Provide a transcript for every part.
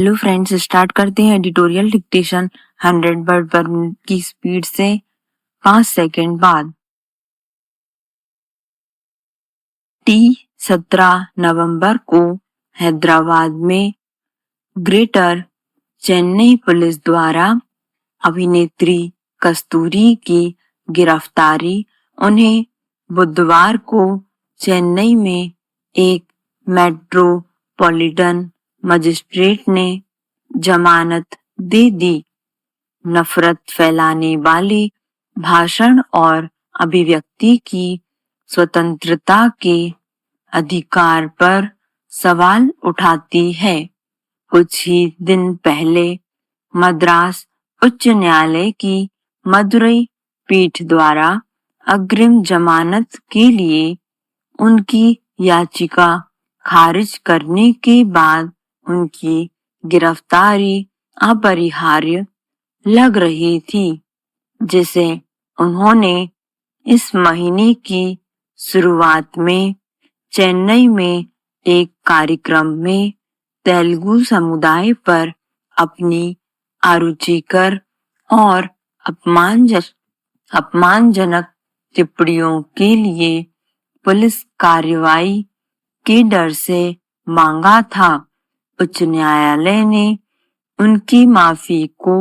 Hello friends, start करते हैं editorial dictation 100 word पर मिनट की स्पीड से 5 सेकंड बाद। 17 नवंबर को हैदराबाद में ग्रेटर चेन्नई पुलिस द्वारा अभिनेत्री कस्तूरी की गिरफ्तारी। उन्हें बुधवार को चेन्नई में एक मेट्रोपॉलिटन मजिस्ट्रेट ने जमानत दे दी। नफरत फैलाने वाले भाषण और अभिव्यक्ति की स्वतंत्रता के अधिकार पर सवाल उठाती है। कुछ ही दिन पहले मद्रास उच्च न्यायालय की मदुरई पीठ द्वारा अग्रिम जमानत के लिए उनकी याचिका खारिज करने के बाद उनकी गिरफ्तारी अपरिहार्य लग रही थी, जिसे उन्होंने इस महीने की शुरुआत में चेन्नई में एक कार्यक्रम में तेलुगु समुदाय पर अपनी अरुचिकर और अपमानजनक टिप्पणियों के लिए पुलिस कार्रवाई के डर से मांगा था। उच्च न्यायालय ने उनकी माफी को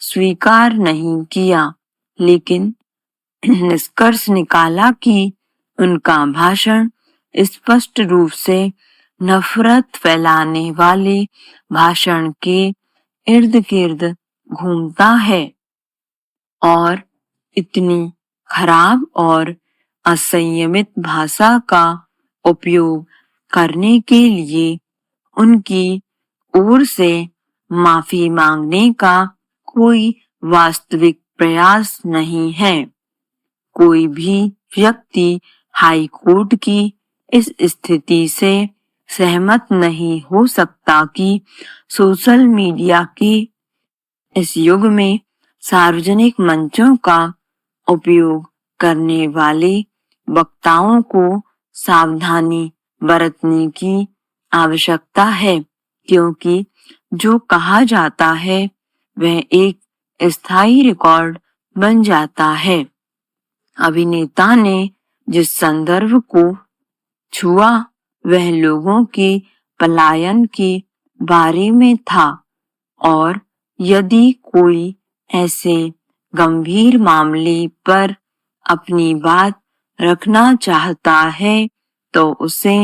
स्वीकार नहीं किया, लेकिन निष्कर्ष निकाला कि उनका भाषण स्पष्ट रूप से नफरत फैलाने वाले भाषण के इर्द गिर्द घूमता है और इतनी खराब और असंयमित भाषा का उपयोग करने के लिए उनकी ओर से माफी मांगने का कोई वास्तविक प्रयास नहीं है। कोई भी व्यक्ति हाई कोर्ट की इस स्थिति से सहमत नहीं हो सकता कि सोशल मीडिया के इस युग में सार्वजनिक मंचों का उपयोग करने वाले वक्ताओं को सावधानी बरतने की आवश्यकता है, क्योंकि जो कहा जाता है वह एक स्थायी रिकॉर्ड बन जाता है। अभिनेता ने जिस संदर्भ को छुआ वह लोगों के पलायन के बारे में था, और यदि कोई ऐसे गंभीर मामले पर अपनी बात रखना चाहता है तो उसे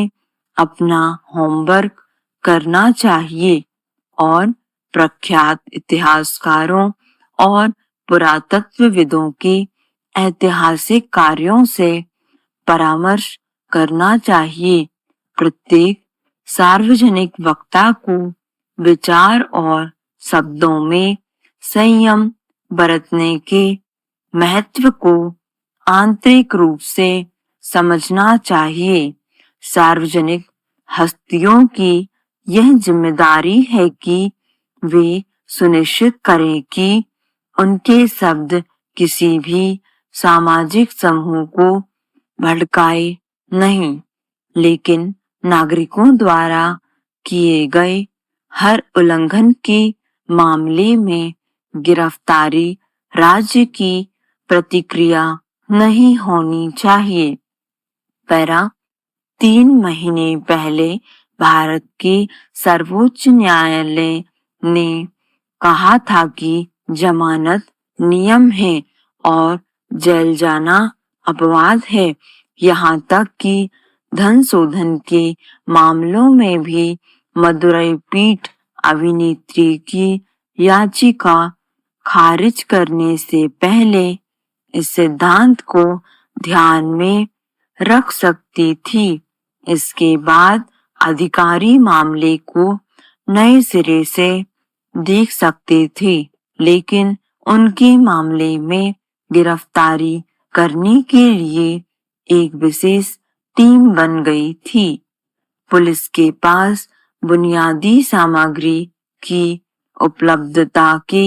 अपना होमवर्क करना चाहिए और प्रख्यात इतिहासकारों और पुरातत्वविदों के ऐतिहासिक कार्यों से परामर्श करना चाहिए। प्रत्येक सार्वजनिक वक्ता को विचार और शब्दों में संयम बरतने के महत्व को आंतरिक रूप से समझना चाहिए। सार्वजनिक हस्तियों की यह जिम्मेदारी है कि वे सुनिश्चित करें कि उनके शब्द किसी भी सामाजिक समूह को भड़काए नहीं, लेकिन नागरिकों द्वारा किए गए हर उल्लंघन के मामले में गिरफ्तारी राज्य की प्रतिक्रिया नहीं होनी चाहिए। पैरा 3 महीने पहले भारत के सर्वोच्च न्यायालय ने कहा था कि जमानत नियम है और जेल जाना अपवाद है। यहाँ तक कि धन शोधन के मामलों में भी मदुरई पीठ अभिनेत्री की याचिका खारिज करने से पहले इस सिद्धांत को ध्यान में रख सकती थी। इसके बाद अधिकारी मामले को नए सिरे से देख सकते थे, लेकिन उनके मामले में गिरफ्तारी करने के लिए एक विशेष टीम बन गई थी। पुलिस के पास बुनियादी सामग्री की उपलब्धता के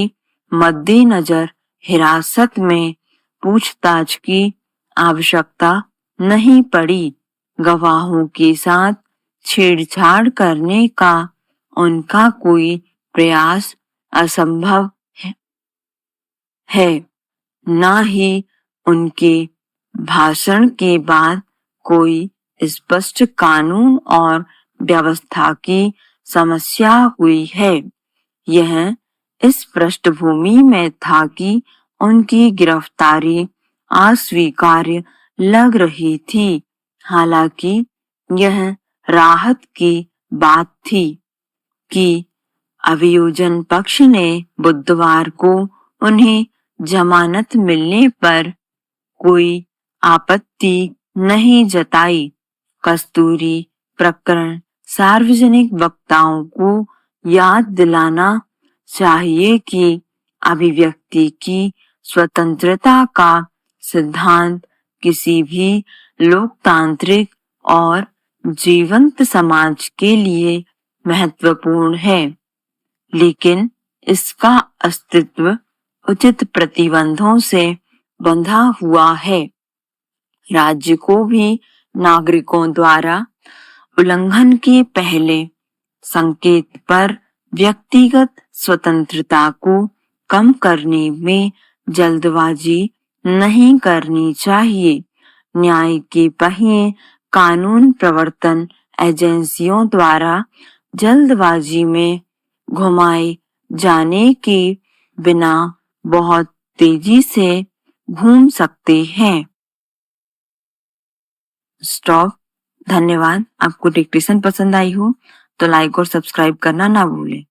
मद्देनजर हिरासत में पूछताछ की आवश्यकता नहीं पड़ी। गवाहों के साथ छेड़छाड़ करने का उनका कोई प्रयास असंभव है। ना ही उनके भाषण के बाद कोई स्पष्ट कानून और व्यवस्था की समस्या हुई है। यह इस पृष्ठभूमि में था कि उनकी गिरफ्तारी अस्वीकार्य लग रही थी। हालांकि यह राहत की बात थी कि अभियोजन पक्ष ने बुधवार को उन्हें जमानत मिलने पर कोई आपत्ति नहीं जताई। कस्तूरी प्रकरण सार्वजनिक वक्ताओं को याद दिलाना चाहिए कि अभिव्यक्ति की स्वतंत्रता का सिद्धांत किसी भी लोकतांत्रिक और जीवंत समाज के लिए महत्वपूर्ण है, लेकिन इसका अस्तित्व उचित प्रतिबंधों से बंधा हुआ है। राज्य को भी नागरिकों द्वारा उल्लंघन के पहले संकेत पर व्यक्तिगत स्वतंत्रता को कम करने में जल्दबाजी नहीं करनी चाहिए। न्याय के पहिए कानून प्रवर्तन एजेंसियों द्वारा जल्दबाजी में घुमाए जाने के बिना बहुत तेजी से घूम सकते हैं। स्टॉप। धन्यवाद। आपको डिक्टेशन पसंद आई हो तो लाइक और सब्सक्राइब करना ना भूलें।